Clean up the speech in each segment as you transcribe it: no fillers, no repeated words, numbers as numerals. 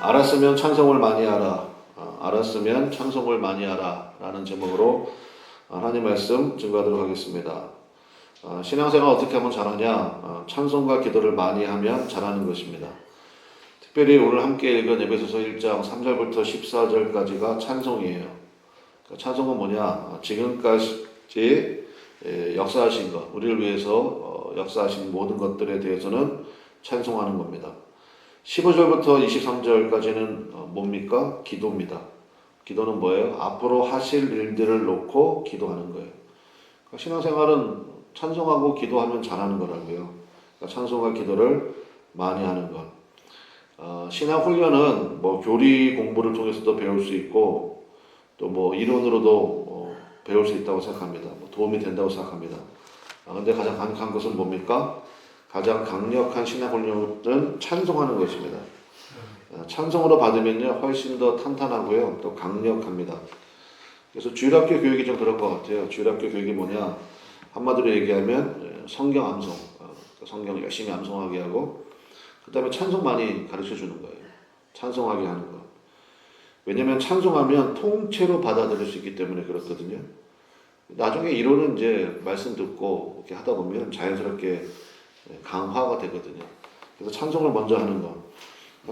알았으면 찬송을 많이 하라. 알았으면 찬송을 많이 하라. 라는 제목으로 하나님 말씀 증거하도록 하겠습니다. 신앙생활 어떻게 하면 잘하냐? 찬송과 기도를 많이 하면 잘하는 것입니다. 특별히 오늘 함께 읽은 에베소서 1장 3절부터 14절까지가 찬송이에요. 찬송은 뭐냐? 지금까지 역사하신 것, 우리를 위해서 역사하신 모든 것들에 대해서는 찬송하는 겁니다. 15절부터 23절까지는 뭡니까? 기도입니다. 기도는 뭐예요? 앞으로 하실 일들을 놓고 기도하는 거예요. 그러니까 신앙생활은 찬송하고 기도하면 잘하는 거라고요. 그러니까 찬송과 기도를 많이 하는 것. 신앙 훈련은 뭐 교리 공부를 통해서도 배울 수 있고 또 뭐 이론으로도 배울 수 있다고 생각합니다. 뭐 도움이 된다고 생각합니다. 근데 가장 강력한 것은 뭡니까? 가장 강력한 신앙 훈련은 찬송하는 것입니다. 찬송으로 받으면요 훨씬 더 탄탄하고요 또 강력합니다. 그래서 주일학교 교육이 좀 그런 것 같아요. 주일학교 교육이 뭐냐? 한마디로 얘기하면 성경 암송, 성경 열심히 암송하게 하고 그 다음에 찬송 많이 가르쳐 주는 거예요. 찬송하게 하는 거. 왜냐하면 찬송하면 통째로 받아들일 수 있기 때문에 그렇거든요. 나중에 이론은 이제 말씀 듣고 이렇게 하다 보면 자연스럽게 강화가 되거든요. 그래서 찬송을 먼저 하는 것.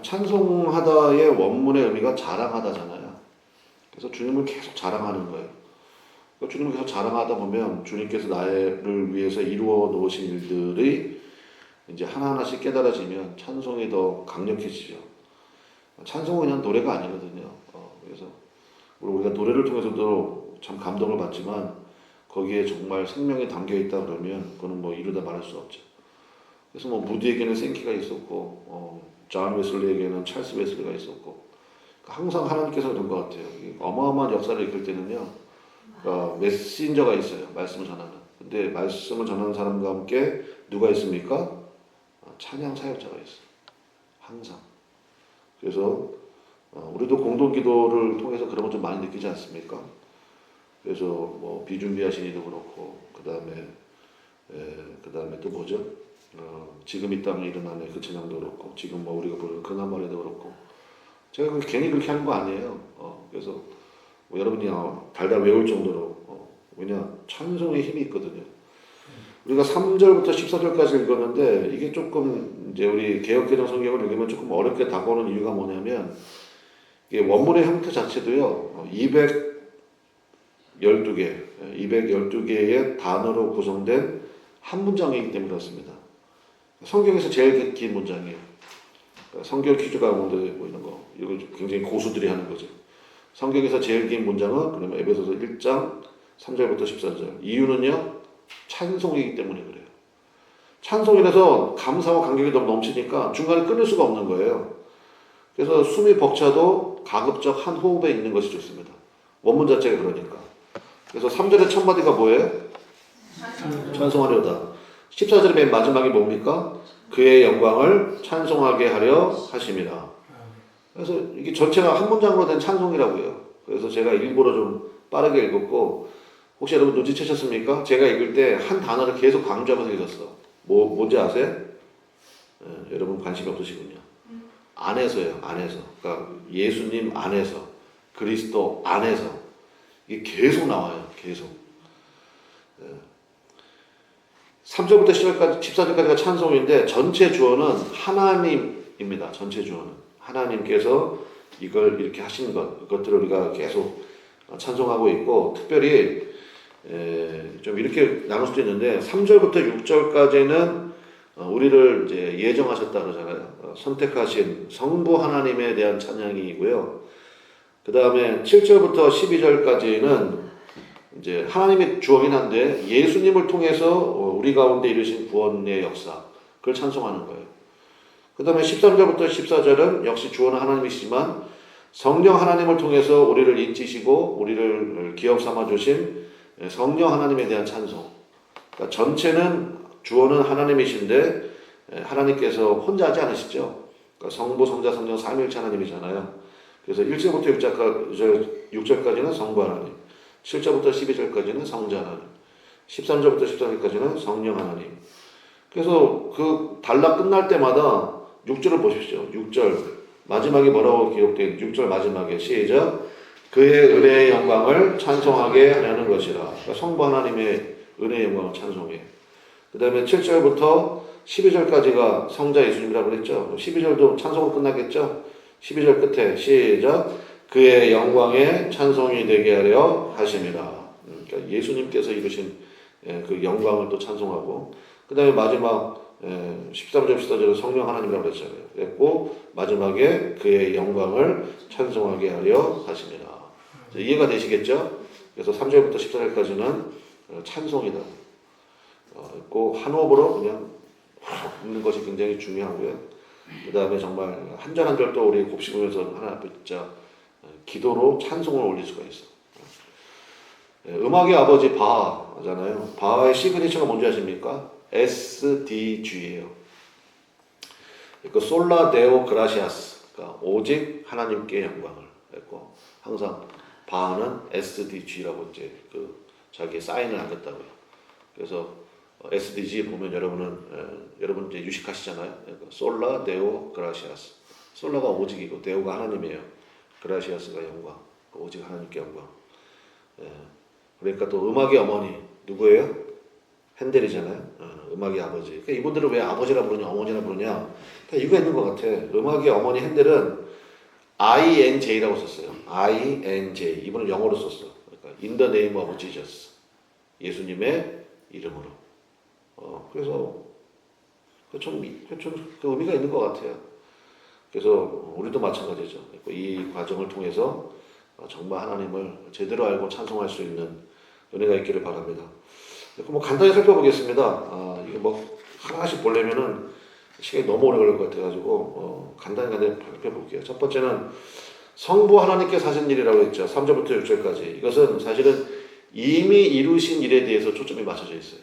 찬송하다의 원문의 의미가 자랑하다잖아요. 그래서 주님을 계속 자랑하는 거예요. 주님을 계속 자랑하다 보면 주님께서 나를 위해서 이루어 놓으신 일들이 이제 하나하나씩 깨달아지면 찬송이 더 강력해지죠. 찬송은 그냥 노래가 아니거든요. 그래서 우리가 노래를 통해서도 참 감동을 받지만 거기에 정말 생명이 담겨 있다 그러면 그거는 뭐 이루다 말할 수 없죠. 그래서 뭐 무디에게는 생키가 있었고, 존 웨슬리에게는 찰스 웨슬리가 있었고, 항상 하나님께서 그런 것 같아요. 어마어마한 역사를 이끌 때는요, 메신저가 있어요. 말씀을 전하는. 근데 말씀을 전하는 사람과 함께 누가 있습니까? 찬양 사역자가 있어요. 항상. 그래서 우리도 공동 기도를 통해서 그런 걸 좀 많이 느끼지 않습니까? 그래서 뭐 비준비하신 이도 그렇고, 그 다음에 또 뭐죠? 지금 이 땅에 일어나는 그 찬양도 그렇고, 지금 뭐 우리가 부르는 그나마리도 그렇고, 제가 괜히 그렇게 하는 거 아니에요. 그래서 뭐 여러분이 달달 외울 정도로 왜냐 찬송의 힘이 있거든요. 우리가 3절부터 14절까지 읽었는데 이게 조금 이제 우리 개역개정 성경을 읽으면 조금 어렵게 다가오는 이유가 뭐냐면 이게 원문의 형태 자체도요 212개의 단어로 구성된 한 문장이기 때문에 그렇습니다. 성경에서 제일 긴 문장이에요. 성경 퀴즈 가운데 뭐 이런 거 이거 굉장히 고수들이 하는 거죠. 성경에서 제일 긴 문장은 그러면 에베소서 1장 3절부터 14절. 이유는요 찬송이기 때문에 그래요. 찬송이라서 감사와 감격이 너무 넘치니까 중간에 끊을 수가 없는 거예요. 그래서 숨이 벅차도 가급적 한 호흡에 있는 것이 좋습니다. 원문 자체가 그러니까. 그래서 3절의 첫 마디가 뭐예요? 찬송하려다. 14절의 맨 마지막이 뭡니까? 그의 영광을 찬송하게 하려 하심이라. 그래서 이게 전체가 한 문장으로 된 찬송이라고요. 그래서 제가 일부러 좀 빠르게 읽었고 혹시 여러분 눈치채셨습니까? 제가 읽을 때 한 단어를 계속 강조하면서 읽었어. 뭔지 아세요? 여러분 관심이 없으시군요. 안에서요. 안에서. 그러니까 예수님 안에서. 그리스도 안에서. 이게 계속 나와요. 계속. 3절부터 14절까지가 찬송인데 전체 주어는 하나님입니다. 전체 주어는. 하나님께서 이걸 이렇게 하신 그것들을 우리가 계속 찬송하고 있고 특별히 좀 이렇게 나눌 수도 있는데 3절부터 6절까지는 우리를 이제 예정하셨다 그러잖아요. 선택하신 성부 하나님에 대한 찬양이고요. 그 다음에 7절부터 12절까지는 이제 하나님의 주어긴 한데 예수님을 통해서 우리 가운데 이루신 구원의 역사 그걸 찬송하는 거예요. 그 다음에 13절부터 14절은 역시 주어는 하나님이시지만 성령 하나님을 통해서 우리를 인치시고 우리를 기업 삼아 주신 성령 하나님에 대한 찬송. 그러니까 전체는 주어는 하나님이신데 하나님께서 혼자 하지 않으시죠. 그러니까 성부, 성자, 성령 삼위일체 하나님이잖아요. 그래서 1절부터 6절까지는 성부 하나님, 7절부터 12절까지는 성자 하나님, 13절부터 14절까지는 성령 하나님. 그래서 그 단락 끝날 때마다 6절을 보십시오. 6절 마지막에 뭐라고 기록된 6절 마지막에 시작. 그의 은혜의 영광을 찬송하게 하려는 것이라. 그러니까 성부 하나님의 은혜의 영광을 찬송해. 그 다음에 7절부터 12절까지가 성자 예수님이라고 그랬죠. 12절도 찬송으로 끝나겠죠. 12절 끝에 시작. 그의 영광에 찬송이 되게 하려 하심이라. 그러니까 예수님께서 이루신 그 영광을 또 찬송하고, 그 다음에 마지막 13절 14절은 성령 하나님이라고 그랬잖아요. 그랬고 마지막에 그의 영광을 찬송하게 하려 하심이라. 이해가 되시겠죠? 그래서 3절부터 14절까지는 찬송이다. 꼭 한 호흡으로 그냥 확 읽는 것이 굉장히 중요하고요. 그 다음에 정말 한 절 한 절도 우리 곱씹으면서 하나님 앞에 진짜 기도로 찬송을 올릴 수가 있어. 음악의 아버지 바하잖아요. 바하의 시그니처가 뭔지 아십니까? SDG예요. 그 솔라 데오 그라시아스, 그러니까 오직 하나님께 영광을 했고, 항상 바하는 SDG라고 이제 그 자기 사인을 하겠다고요. 그래서 SDG 보면 여러분 이제 유식하시잖아요. 그러니까 솔라 데오 그라시아스. 솔라가 오직이고 데오가 하나님이에요. 그라시아스가 영광, 오직 하나님께 영광. 그러니까 또 음악의 어머니 누구예요? 핸델이잖아요. 음악의 아버지. 그러니까 이분들은 왜 아버지라 부르냐, 어머니라 부르냐? 다 이유가 있는 것 같아. 음악의 어머니 핸델은 INJ라고 썼어요. INJ. 이분은 영어로 썼어. 그러니까 In the name of Jesus. 예수님의 이름으로. 그래서 좀 그 의미가 있는 것 같아요. 그래서 우리도 마찬가지죠. 이 과정을 통해서 정말 하나님을 제대로 알고 찬송할 수 있는 은혜가 있기를 바랍니다. 뭐 간단히 살펴보겠습니다. 이게 뭐 하나씩 보려면은 시간이 너무 오래 걸릴 것 같아가지고 간단히 살펴볼게요. 첫 번째는 성부 하나님께서 하신 일이라고 했죠. 3절부터 6절까지. 이것은 사실은 이미 이루신 일에 대해서 초점이 맞춰져 있어요.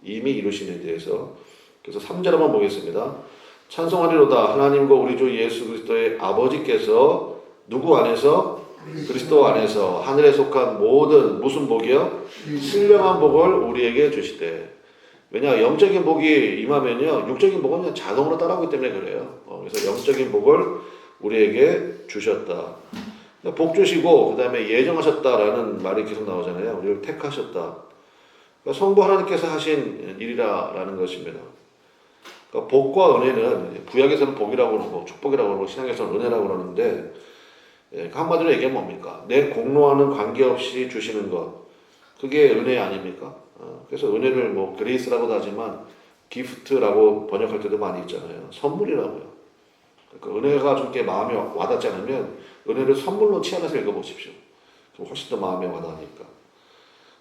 이미 이루신 일에 대해서. 그래서 3절 한번 보겠습니다. 찬송하리로다 하나님과 우리 주 예수 그리스도의 아버지께서 누구 안에서? 그리스도 안에서 하늘에 속한 모든 무슨 복이요? 신령한 복을 우리에게 주시되. 왜냐 영적인 복이 임하면요 육적인 복은 그냥 자동으로 따라오기 때문에 그래요. 그래서 영적인 복을 우리에게 주셨다. 복 주시고 그 다음에 예정하셨다라는 말이 계속 나오잖아요. 우리를 택하셨다. 그러니까 성부 하나님께서 하신 일이라는 것입니다. 그러니까 복과 은혜는 구약에서는 복이라고 그러고 축복이라고 그러고 신약에서는 은혜라고 그러는데 한마디로 얘기하면 뭡니까? 내 공로와는 관계없이 주시는 것. 그게 은혜 아닙니까? 그래서 은혜를 뭐 그레이스라고도 하지만 기프트라고 번역할 때도 많이 있잖아요. 선물이라고요. 그러니까 은혜가 좀 이렇게 마음에 와닿지 않으면 은혜를 선물로 치환해서 읽어보십시오. 그럼 훨씬 더 마음에 와닿으니까.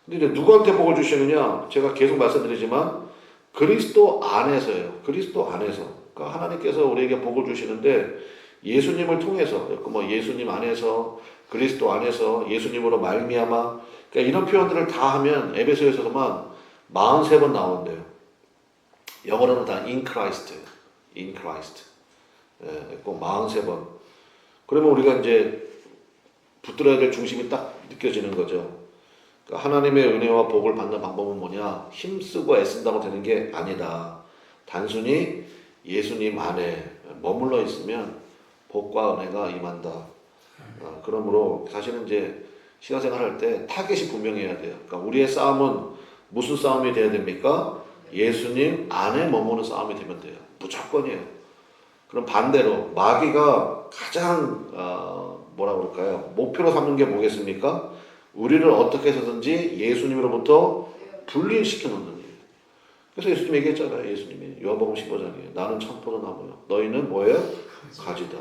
근데 이제 누구한테 복을 주시느냐? 제가 계속 말씀드리지만 그리스도 안에서예요. 그리스도 안에서. 그러니까 하나님께서 우리에게 복을 주시는데 예수님을 통해서, 뭐 예수님 안에서, 그리스도 안에서, 예수님으로 말미암아, 그러니까 이런 표현들을 다 하면 에베소에서만 43번 나오는데요. 영어로는 다 in Christ, in Christ. 꼭 43번. 그러면 우리가 이제 붙들어야 될 중심이 딱 느껴지는 거죠. 그러니까 하나님의 은혜와 복을 받는 방법은 뭐냐? 힘쓰고 애쓴다고 되는 게 아니다. 단순히 예수님 안에 머물러 있으면 복과 은혜가 임한다. 그러므로 사실은 이제 신앙생활 할 때 타겟이 분명해야 돼요. 그러니까 우리의 싸움은 무슨 싸움이 돼야 됩니까? 예수님 안에 머무는 싸움이 되면 돼요. 무조건이에요. 그럼 반대로 마귀가 가장 뭐라 그럴까요? 목표로 삼는 게 뭐겠습니까? 우리를 어떻게 해서든지 예수님으로부터 분리시켜 놓는 일이에요. 그래서 예수님 얘기했잖아요. 예수님이 요한복음 15장에 나는 참포도나무요. 너희는 뭐예요? 가지다.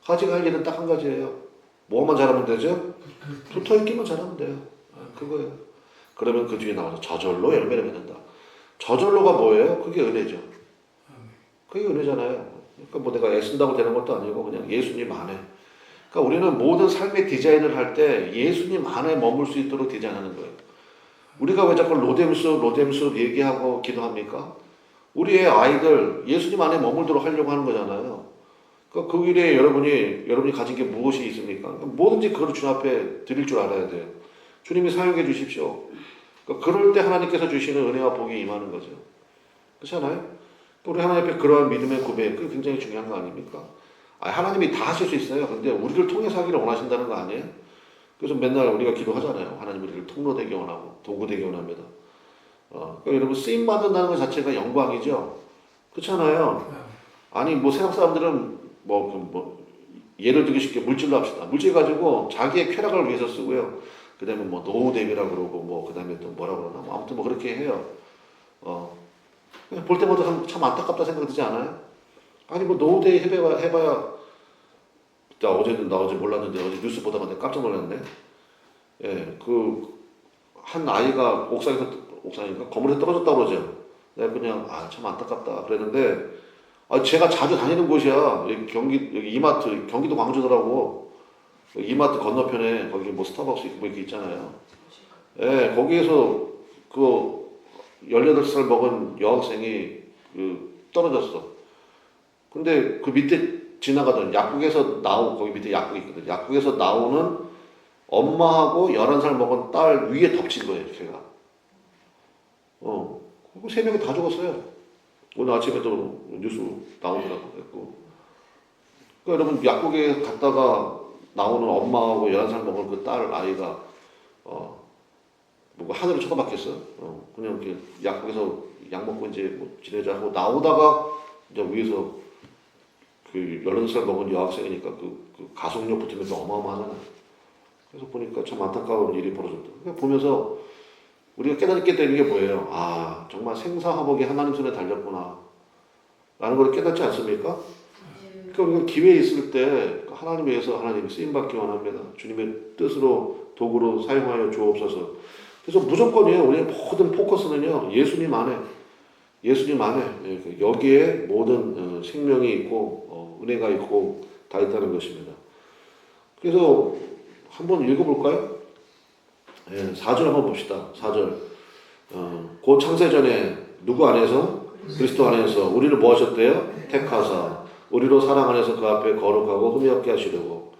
가지가 할 일은 딱 한 가지예요. 뭐만 잘하면 되죠? 붙어있기만 잘하면 돼요. 그거예요. 그러면 그 뒤에 나와서 저절로 열매를 맺는다. 저절로가 뭐예요? 그게 은혜죠. 그게 은혜잖아요. 그러니까 뭐 내가 애쓴다고 되는 것도 아니고 그냥 예수님 안에. 그러니까 우리는 모든 삶의 디자인을 할 때 예수님 안에 머물 수 있도록 디자인하는 거예요. 우리가 왜 자꾸 로뎀스 얘기하고 기도합니까? 우리의 아이들 예수님 안에 머물도록 하려고 하는 거잖아요. 그러니까 그 일에 여러분이 가진 게 무엇이 있습니까? 뭐든지 그걸 주님 앞에 드릴 줄 알아야 돼요. 주님이 사용해 주십시오. 그러니까 그럴 때 하나님께서 주시는 은혜와 복이 임하는 거죠. 그렇잖아요? 우리 하나님 앞에 그러한 믿음의 고백, 그게 굉장히 중요한 거 아닙니까? 하나님이 다 하실 수 있어요. 근데 우리를 통해서 하기를 원하신다는 거 아니에요? 그래서 맨날 우리가 기도하잖아요. 하나님 우리를 통로 되게 원하고 도구 되게 원합니다. 그러니까 여러분 쓰임 받는다는 것 자체가 영광이죠. 그렇잖아요. 아니 뭐 세상 사람들은 뭐 예를 들기 쉽게 물질로 합시다. 물질 가지고 자기의 쾌락을 위해서 쓰고요. 그다음에 뭐 노후 대비라 그러고 뭐 그다음에 또 뭐라 그러나 뭐 아무튼 뭐 그렇게 해요. 볼 때마다 참 안타깝다 생각 들지 않아요? 아니 뭐 노후 대비 해봐야 나 어제 몰랐는데 어제 뉴스 보다가 내가 깜짝 놀랐네. 예, 그 한 아이가 옥상인가 건물에 떨어졌다 그러죠. 내가 그냥 참 안타깝다 그랬는데 제가 자주 다니는 곳이야. 여기 이마트 경기도 광주더라고. 이마트 건너편에 거기 뭐 스타벅스 있고 뭐 이렇게 있잖아요. 예, 거기에서 그 18살 먹은 여학생이 떨어졌어. 근데 그 밑에 지나가던 약국에서 거기 밑에 약국이 있거든. 약국에서 나오는 엄마하고 11살 먹은 딸 위에 덮친 거예요, 걔가. 그리고 3명이 다 죽었어요. 오늘 아침에도 뉴스 나오더라고. 그러니까 여러분, 약국에 갔다가 나오는 엄마하고 11살 먹은 그 딸 아이가, 뭐 하늘을 쳐다봤겠어? 그냥 이렇게 약국에서 약 먹고 이제 뭐 지내자 하고 나오다가 이제 위에서 그 18살 먹은 여학생이니까 그 가속력 붙으면 또 어마어마하잖아요. 그래서 보니까 참 안타까운 일이 벌어졌다. 그러니까 보면서 우리가 깨닫게 되는 게 뭐예요? 정말 생사화복이 하나님 손에 달렸구나. 라는 걸 깨닫지 않습니까? 그러니까 우리가 기회 있을 때 하나님 위해서 하나님 쓰임받기 원합니다. 주님의 뜻으로 도구로 사용하여 주옵소서. 그래서 무조건이에요. 우리의 모든 포커스는요. 예수님 안에. 예수님 안에. 여기에 모든 생명이 있고 은혜가 있고 다 있다는 것입니다. 그래서 한번 읽어볼까요? 4절 한번 봅시다. 4절. 곧 창세전에 누구 안에서? 그리스도 안에서 우리를 뭐 하셨대요? 택하사 우리로 사랑 안에서 그 앞에 거룩하고 흠이 없게 하시려고.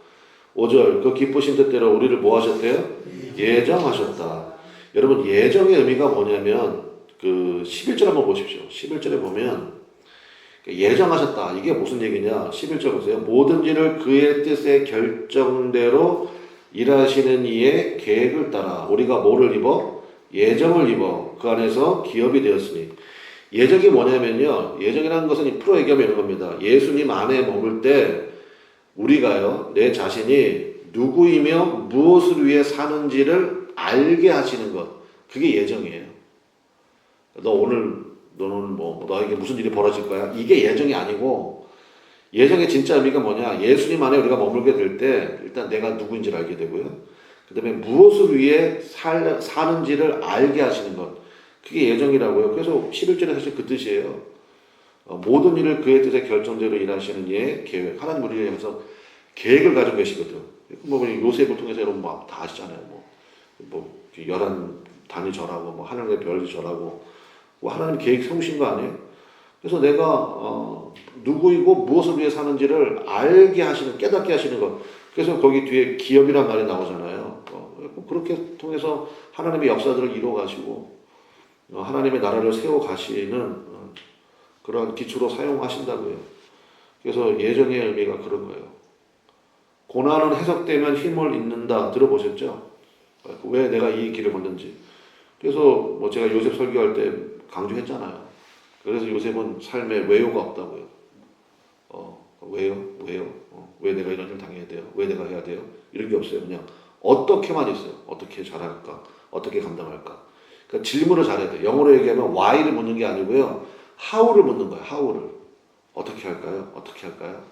5절. 그 기쁘신 뜻대로 우리를 뭐 하셨대요? 예정하셨다. 여러분 예정의 의미가 뭐냐면 그 11절 한번 보십시오. 11절에 보면 예정하셨다. 이게 무슨 얘기냐? 11절 보세요. 모든 일을 그의 뜻의 결정대로 일하시는 이의 계획을 따라 우리가 뭐를 입어? 예정을 입어 그 안에서 기업이 되었으니. 예정이 뭐냐면요. 예정이라는 것은 프로 얘기하면 이런 겁니다. 예수님 안에 머물 때 우리가요. 내 자신이 누구이며 무엇을 위해 사는지를 알게 하시는 것. 그게 예정이에요. 너는 뭐 너에게 무슨 일이 벌어질 거야? 이게 예정이 아니고 예정의 진짜 의미가 뭐냐? 예수님 안에 우리가 머물게 될 때 일단 내가 누구인지를 알게 되고요. 그 다음에 무엇을 위해 사는지를 알게 하시는 것. 그게 예정이라고요. 그래서 11절에 사실 그 뜻이에요. 모든 일을 그의 뜻의 결정대로 일하시는 이의 계획. 하나님 우리를 향해서 계획을 가지고 계시거든. 뭐 요셉을 통해서 여러분 뭐 다 아시잖아요. 뭐 11단이 절하고 뭐 하늘의 별이 절하고 뭐 하나님 계획 세우신 거 아니에요? 그래서 내가 누구이고 무엇을 위해 사는지를 알게 하시는, 깨닫게 하시는 것. 그래서 거기 뒤에 기업이란 말이 나오잖아요. 그렇게 통해서 하나님의 역사들을 이루어 가시고 하나님의 나라를 세워 가시는 그러한 기초로 사용하신다고요. 그래서 예정의 의미가 그런 거예요. 고난은 해석되면 힘을 잃는다. 들어보셨죠? 왜 내가 이 길을 걷는지. 그래서 뭐 제가 요셉 설교할 때 강조했잖아요. 그래서 요셉은 삶에 외요가 없다고요. 왜요? 왜 내가 이런 일 당해야 돼요? 왜 내가 해야 돼요? 이런 게 없어요. 그냥 어떻게만 있어요. 어떻게 잘할까? 어떻게 감당할까? 그러니까 질문을 잘해야 돼요. 영어로 얘기하면 why를 묻는 게 아니고요. how를 묻는 거예요. how를. 어떻게 할까요? 어떻게 할까요?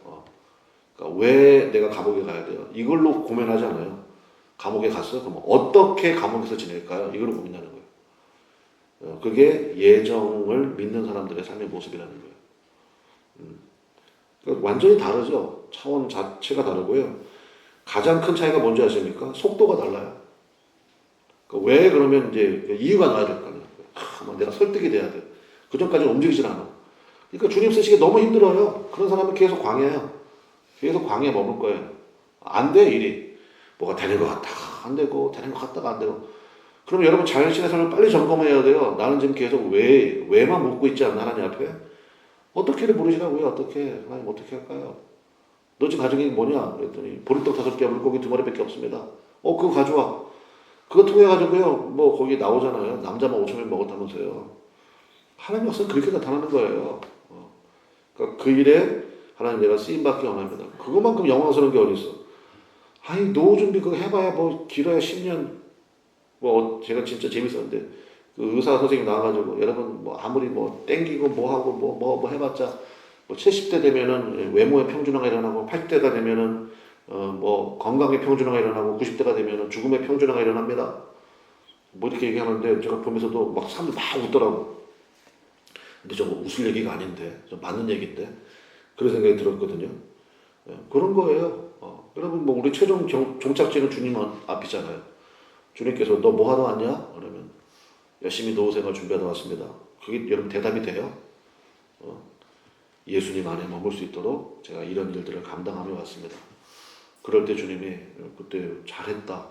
그러니까 왜 내가 감옥에 가야 돼요? 이걸로 고민하지 않아요. 감옥에 갔어? 그럼 어떻게 감옥에서 지낼까요? 이걸로 고민하는 거예요. 그게 예정을 믿는 사람들의 삶의 모습이라는 거예요. 그러니까 완전히 다르죠. 차원 자체가 다르고요. 가장 큰 차이가 뭔지 아십니까? 속도가 달라요. 그러니까 왜 그러면 이제 이유가 나야 될 거 아니에요. 내가 설득이 돼야 돼. 그 전까지 움직이질 않아. 그러니까 주님 쓰시기 너무 힘들어요. 그런 사람은 계속 광야예요. 계속 광야에 머물 거예요. 안 돼, 일이. 뭐가 되는 것 같다가 안 되고, 되는 것 같다가 안 되고. 그럼 여러분 자신의 삶을 빨리 점검해야 돼요. 나는 지금 계속 왜만 묻고 있지 않나, 하나님 앞에? 어떻게를 모르시라고요? 어떻게? 하나님 어떻게 할까요? 너 지금 가진 게 뭐냐? 그랬더니 보리떡 5개, 물고기 2마리밖에 없습니다. 그거 가져와. 그거 통해가지고요, 뭐 거기 나오잖아요. 남자만 5,000명 먹었다면서요. 하나님 역사는 그렇게 나타나는 거예요. 그러니까 그 일에 하나님 내가 쓰임받기 원합니다. 그것만큼 영광스러운 게 어디 있어? 아니 노후 준비 그거 해봐야 뭐 길어야 10년. 뭐 제가 진짜 재밌었는데 그 의사 선생님 나와가지고 여러분 뭐 아무리 뭐 땡기고 뭐 하고 뭐 해봤자 뭐 70대 되면은 외모의 평준화가 일어나고 80대가 되면은 뭐 건강의 평준화가 일어나고 90대가 되면은 죽음의 평준화가 일어납니다. 뭐 이렇게 얘기하는데 제가 보면서도 막 사람들 막 웃더라고. 근데 저거 웃을 얘기가 아닌데, 좀 맞는 얘기인데 그런 생각이 들었거든요. 그런 거예요. 여러분 뭐 우리 최종 종착지는 주님 앞이잖아요. 주님께서 너 뭐 하러 왔냐? 그러면 열심히 노후 생활 준비하러 왔습니다. 그게 여러분 대답이 돼요? 예수님 안에 머물 수 있도록 제가 이런 일들을 감당하며 왔습니다. 그럴 때 주님이 그때 잘했다.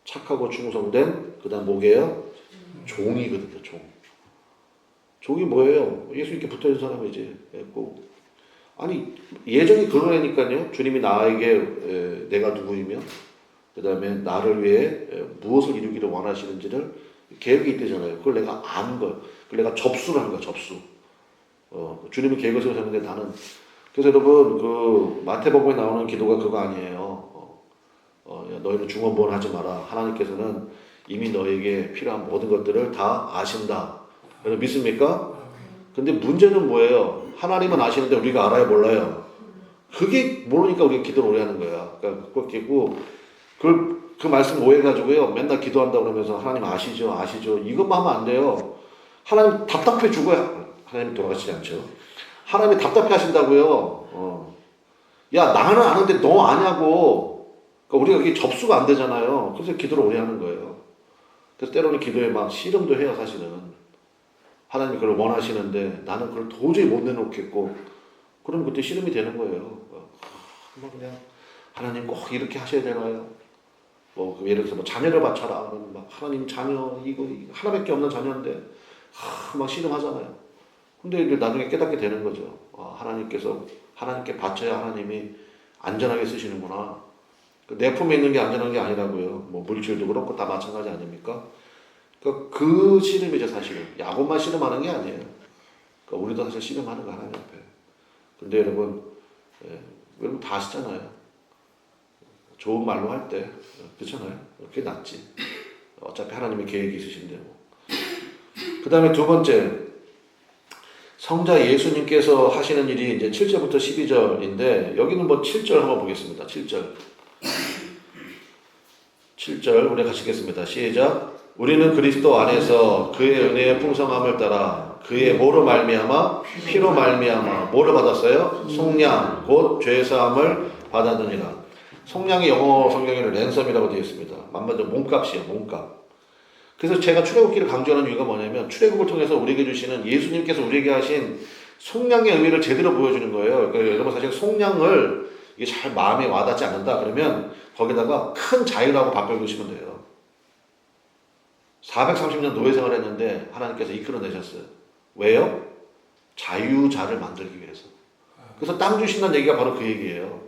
착하고 충성된 그 다음 뭐게요? 종이거든요. 종이 뭐예요? 예수님께 붙어있는 사람이지. 아니 예정이 그러니까요. 주님이 나에게 내가 누구이며 그 다음에 나를 위해 무엇을 이루기를 원하시는지를 계획이 있대잖아요. 그걸 내가 아는 거예요. 그걸 내가 접수를 하는 거야. 접수. 주님이 계획을 세우셨는데 나는 그래서 여러분 그 마태복음에 나오는 기도가 그거 아니에요. 야, 너희는 중언부언 하지 마라. 하나님께서는 이미 너에게 필요한 모든 것들을 다 아신다. 여러분 믿습니까? 근데 문제는 뭐예요? 하나님은 아시는데 우리가 알아요, 몰라요? 그게 모르니까 우리가 기도를 오래 하는 거야. 그러니까 그 말씀 오해가지고요. 맨날 기도한다고 그러면서 하나님 아시죠? 이것만 하면 안 돼요. 하나님 답답해 죽어요. 하나님 돌아가시지 않죠. 하나님이 답답해 하신다고요. 야, 나는 아는데 너 아냐고. 그러니까 우리가 그게 접수가 안 되잖아요. 그래서 기도를 오래 하는 거예요. 그래서 때로는 기도에 막 씨름도 해요, 사실은. 하나님이 그걸 원하시는데 나는 그걸 도저히 못 내놓겠고, 그럼 그때 씨름이 되는 거예요. 뭐 그냥 하나님 꼭 이렇게 하셔야 되나요? 뭐 예를 들어서 뭐 자녀를 바쳐라. 그러면 막 하나님 자녀 이거 하나밖에 없는 자녀인데 막 씨름하잖아요. 근데 이제 나중에 깨닫게 되는 거죠. 하나님께 바쳐야 하나님이 안전하게 쓰시는구나. 내 품에 있는 게 안전한 게 아니라고요. 뭐 물질도 그렇고 다 마찬가지 아닙니까? 그러니까 그 씨름이죠, 사실은. 야곱만 씨름하는 게 아니에요. 그러니까 우리도 사실 씨름하는 거 하나님 앞에. 근데 여러분 다 아시잖아요. 좋은 말로 할 때, 그렇잖아요. 그게 낫지. 어차피 하나님의 계획이 있으신데. 그 다음에 두 번째, 성자 예수님께서 하시는 일이 이제 7절부터 12절인데, 여기는 뭐 7절 한번 보겠습니다. 7절, 우리 같이 읽겠습니다. 시작. 우리는 그리스도 안에서 그의 은혜의 풍성함을 따라 그의 뭐로 말미암아 피로 말미암아 뭐를 받았어요? 속량 곧 죄사함을 받았느니라. 속량이 영어 성경에는 랜섬이라고 되어 있습니다. 만만하면 몸값이에요. 몸값. 그래서 제가 출애굽기를 강조하는 이유가 뭐냐면 출애굽을 통해서 우리에게 주시는 예수님께서 우리에게 하신 속량의 의미를 제대로 보여주는 거예요. 그러니까 여러분 사실 속량을 이게 잘 마음에 와닿지 않는다 그러면 거기다가 큰 자유라고 바꿔주시면 돼요. 430년 노예 생활했는데 하나님께서 이끌어내셨어요. 왜요? 자유자를 만들기 위해서. 그래서 땅 주신다는 얘기가 바로 그 얘기예요.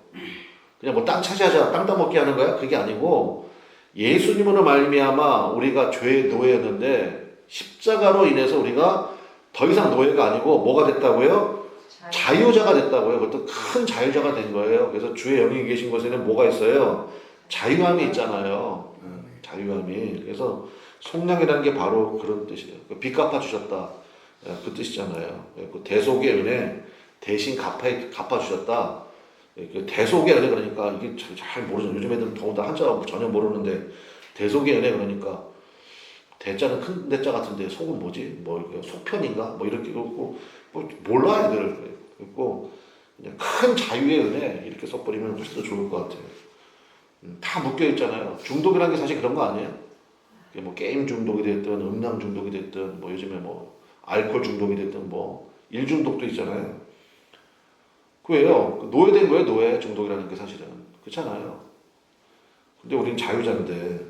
그냥 뭐 땅 차지하자, 땅 따먹게 하는 거야? 그게 아니고 예수님으로 말미암아 우리가 죄의 노예였는데 십자가로 인해서 우리가 더 이상 노예가 아니고 뭐가 됐다고요? 자유자가 됐다고요. 그것도 큰 자유자가 된 거예요. 그래서 주의 영이 계신 곳에는 뭐가 있어요? 자유함이 있잖아요. 자유함이. 그래서 속량이라는 게 바로 그런 뜻이에요. 빚 갚아주셨다. 그 뜻이잖아요. 그 대속의 은혜 대신 갚아주셨다. 그 대속의 은혜 그러니까 이게 잘 모르죠. 요즘 애들은 더군다나 한자 전혀 모르는데 대속의 은혜 그러니까 대자는 큰 대자 같은데 속은 뭐지? 뭐 속편인가? 뭐 이렇게 그렇고 뭐 몰라 애들. 그리고 그냥 큰 자유의 은혜 이렇게 써버리면 훨씬 더 좋을 것 같아요. 다 묶여 있잖아요. 중독이라는 게 사실 그런 거 아니에요? 뭐 게임 중독이 됐든 음량 중독이 됐든 뭐 요즘에 뭐 알코올 중독이 됐든 뭐 일 중독도 있잖아요. 그예요. 노예된 거예요. 노예 중독이라는 게 사실은 그렇잖아요. 근데 우리는 자유자인데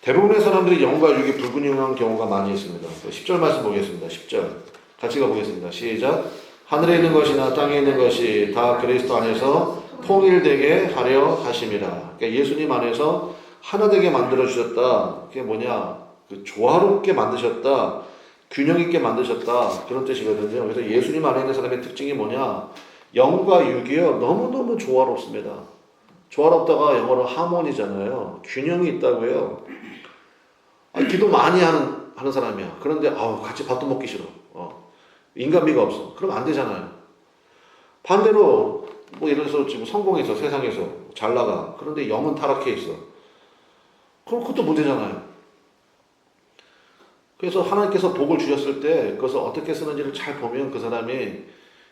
대부분의 사람들이 영과 육이 불균형한 경우가 많이 있습니다. 10절 말씀 보겠습니다. 10절 같이 가보겠습니다. 시작. 하늘에 있는 것이나 땅에 있는 것이 다 그리스도 안에서 통일되게 하려 하심이라. 그러니까 예수님 안에서 하나 되게 만들어 주셨다. 그게 뭐냐? 그 조화롭게 만드셨다. 균형 있게 만드셨다. 그런 뜻이거든요. 그래서 예수님 안에 있는 사람의 특징이 뭐냐? 영과 육이요. 너무너무 조화롭습니다. 조화롭다가 영어로 하모니잖아요. 균형이 있다고요. 기도 많이 하는 사람이야. 그런데 같이 밥도 먹기 싫어. 인간미가 없어. 그럼 안 되잖아요. 반대로 뭐 예를 들어서 지금 성공해서 세상에서 잘 나가. 그런데 영은 타락해 있어. 그럼 그것도 문제잖아요. 그래서 하나님께서 복을 주셨을 때 그것을 어떻게 쓰는지를 잘 보면 그 사람이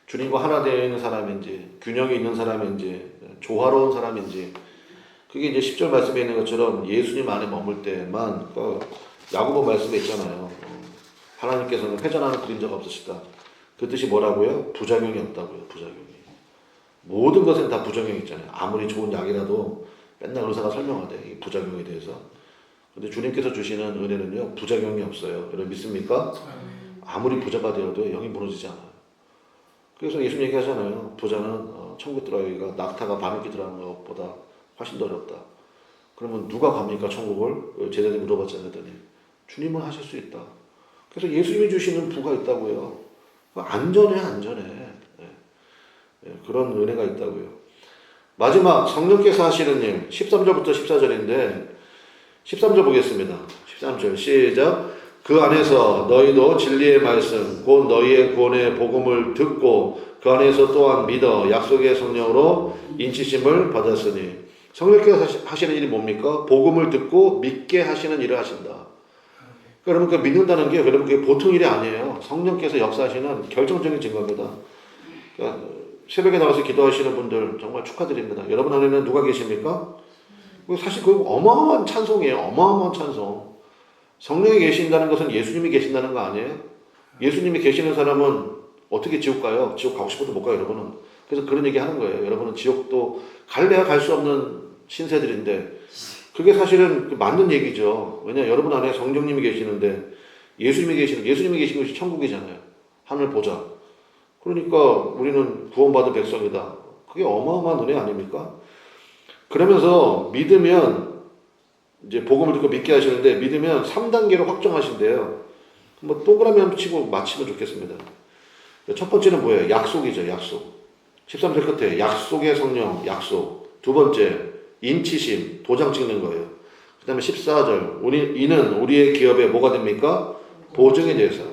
주님과 하나 되어 있는 사람인지, 균형이 있는 사람인지, 조화로운 사람인지, 그게 이제 10절 말씀에 있는 것처럼 예수님 안에 머물 때만, 야고보 말씀에 있잖아요. 하나님께서는 회전하는 그림자가 없으시다. 그 뜻이 뭐라고요? 부작용이 없다고요. 부작용이. 모든 것은 다 부작용이 있잖아요. 아무리 좋은 약이라도 맨날 의사가 설명하대. 이 부작용에 대해서. 근데 주님께서 주시는 은혜는요, 부작용이 없어요. 여러분 믿습니까? 아무리 부자가 되어도 영이 무너지지 않아요. 그래서 예수님 얘기하잖아요. 부자는 천국 들어가기가 낙타가 바늘기 들어가는 것보다 훨씬 더 어렵다. 그러면 누가 갑니까 천국을? 제자들이 물어봤잖아요. 그랬더니 주님은 하실 수 있다. 그래서 예수님이 주시는 부가 있다고요. 안전해. 그런 은혜가 있다고요. 마지막 성령께서 하시는 일 13절부터 14절인데 13절 보겠습니다. 13절 시작. 그 안에서 너희도 진리의 말씀 곧 너희의 구원의 복음을 듣고 그 안에서 또한 믿어 약속의 성령으로 인치심을 받았으니. 성령께서 하시는 일이 뭡니까? 복음을 듣고 믿게 하시는 일을 하신다. 그러니까 믿는다는 게 그러면 그게 보통 일이 아니에요. 성령께서 역사하시는 결정적인 증거입니다. 그러니까 새벽에 나와서 기도하시는 분들 정말 축하드립니다. 여러분 안에는 누가 계십니까? 사실 그 어마어마한 찬송이에요. 어마어마한 찬송. 성령이 계신다는 것은 예수님이 계신다는 거 아니에요? 예수님이 계시는 사람은 어떻게 지옥 가요? 지옥 가고 싶어도 못 가요, 여러분은. 그래서 그런 얘기 하는 거예요. 여러분은 지옥도 갈래야 갈 수 없는 신세들인데 그게 사실은 맞는 얘기죠. 왜냐하면 여러분 안에 성령님이 계시는데 예수님이 계신 것이 천국이잖아요. 하늘 보좌. 그러니까 우리는 구원받은 백성이다. 그게 어마어마한 은혜 아닙니까? 그러면서 믿으면 이제 복음을 듣고 믿게 하시는데 믿으면 3단계로 확정하신대요. 뭐 동그라미 한번 치고 마치면 좋겠습니다. 첫 번째는 뭐예요? 약속이죠. 약속. 13절 끝에 약속의 성령, 약속. 두 번째 인치심, 도장 찍는 거예요. 그 다음에 14절 이는 우리의 기업에 뭐가 됩니까? 보증에 대해서.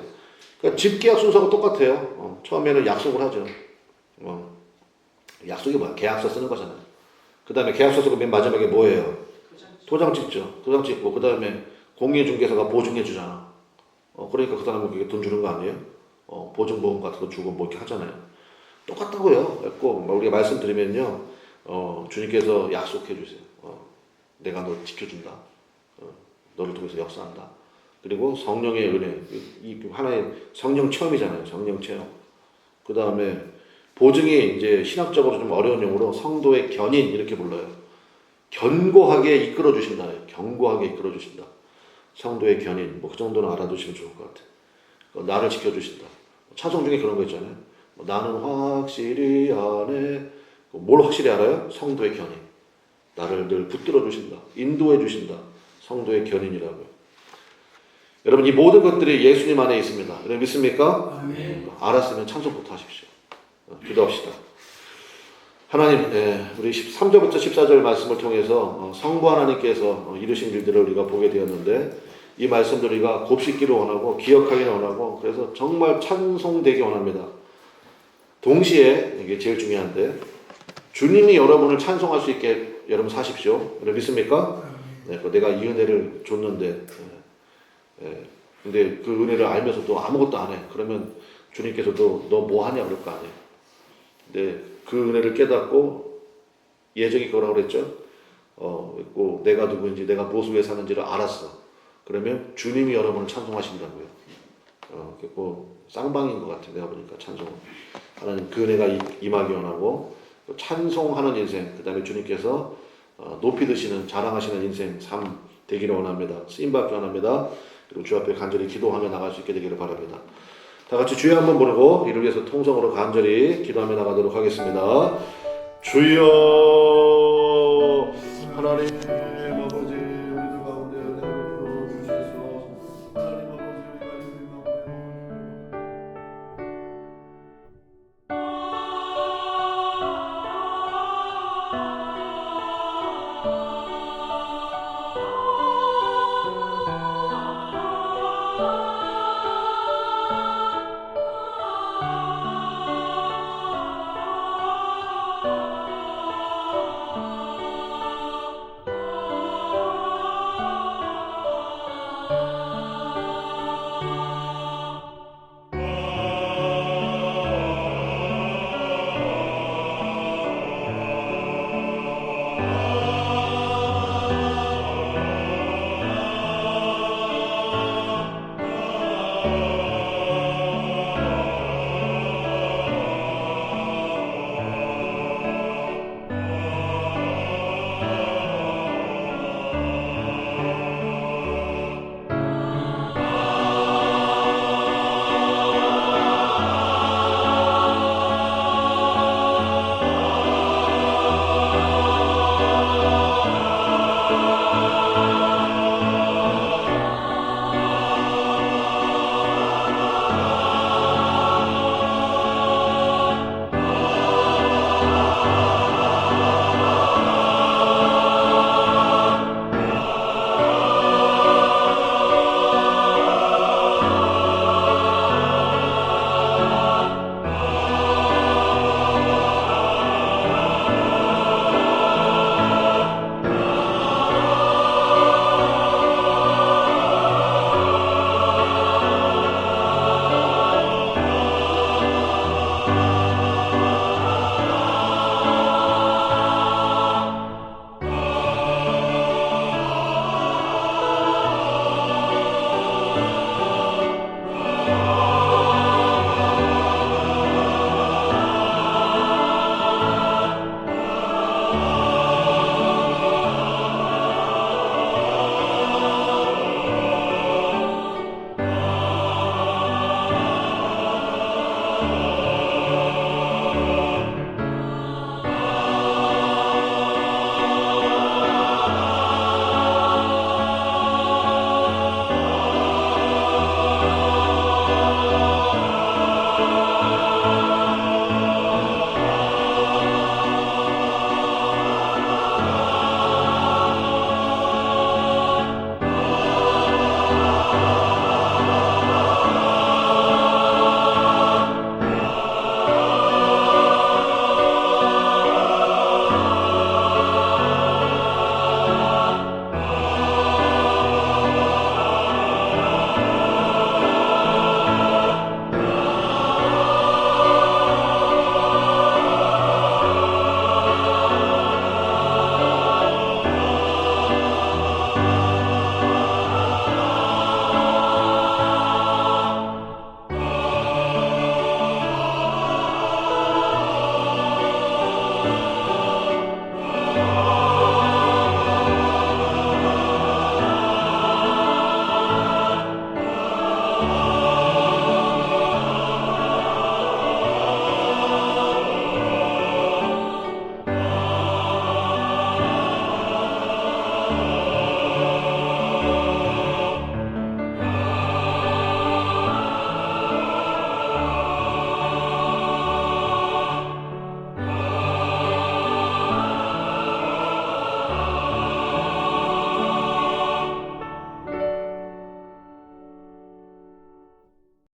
그러니까 집계약 순서가 똑같아요. 처음에는 약속을 하죠. 약속이 뭐야? 계약서 쓰는 거잖아요. 그 다음에 계약서 쓰고 맨 마지막에 뭐예요? 도장 찍죠. 도장 찍고 그 다음에 공인중개사가 보증해 주잖아. 그러니까 그 사람은 돈 주는 거 아니에요? 보증보험 같은 거 주고 뭐 이렇게 하잖아요. 똑같다고요. 그래서 우리가 말씀드리면요, 주님께서 약속해 주세요. 내가 널 지켜준다. 너를 통해서 역사한다. 그리고 성령의 은혜, 이 하나의 성령 체험이잖아요. 성령 체험. 그 다음에 보증이 이제 신학적으로 좀 어려운 용어로 성도의 견인 이렇게 불러요. 견고하게 이끌어 주신다. 견고하게 이끌어 주신다. 성도의 견인. 뭐 그 정도는 알아두시면 좋을 것 같아요. 나를 지켜 주신다. 찬송 중에 그런 거 있잖아요. 나는 확실히 아네. 뭘 확실히 알아요? 성도의 견인. 나를 늘 붙들어 주신다. 인도해 주신다. 성도의 견인이라고요. 여러분 이 모든 것들이 예수님 안에 있습니다. 여러분 믿습니까? 아멘. 알았으면 찬송부터 하십시오. 기도합시다. 하나님, 우리 3절부터 14절 말씀을 통해서 성부 하나님께서 이루신 일들을 우리가 보게 되었는데 이 말씀들을 우리가 곱씹기를 원하고 기억하기를 원하고 그래서 정말 찬송되기 원합니다. 동시에 이게 제일 중요한데 주님이 여러분을 찬송할 수 있게 여러분 사십시오. 여러분 믿습니까? 네, 내가 이 은혜를 줬는데 근데 그 은혜를 알면서도 아무것도 안 해. 그러면 주님께서도 너 뭐 하냐 그럴 거 아니에요. 근데 그 은혜를 깨닫고 예정이 그거라고 그랬죠. 내가 누구인지 내가 무엇을 위해 사는지를 알았어. 그러면 주님이 여러분을 찬송하신다고요. 쌍방인 것 같아요. 내가 보니까 찬송. 하나님 그 은혜가 임하기 원하고 찬송하는 인생. 그 다음에 주님께서 높이 드시는 자랑하시는 인생 삶 되기를 원합니다. 쓰임받기 원합니다. 그리고 주 앞에 간절히 기도하며 나갈 수 있게 되기를 바랍니다. 다 같이 주여 한번 부르고 이를 위해서 통성으로 간절히 기도하며 나가도록 하겠습니다. 주여 하나님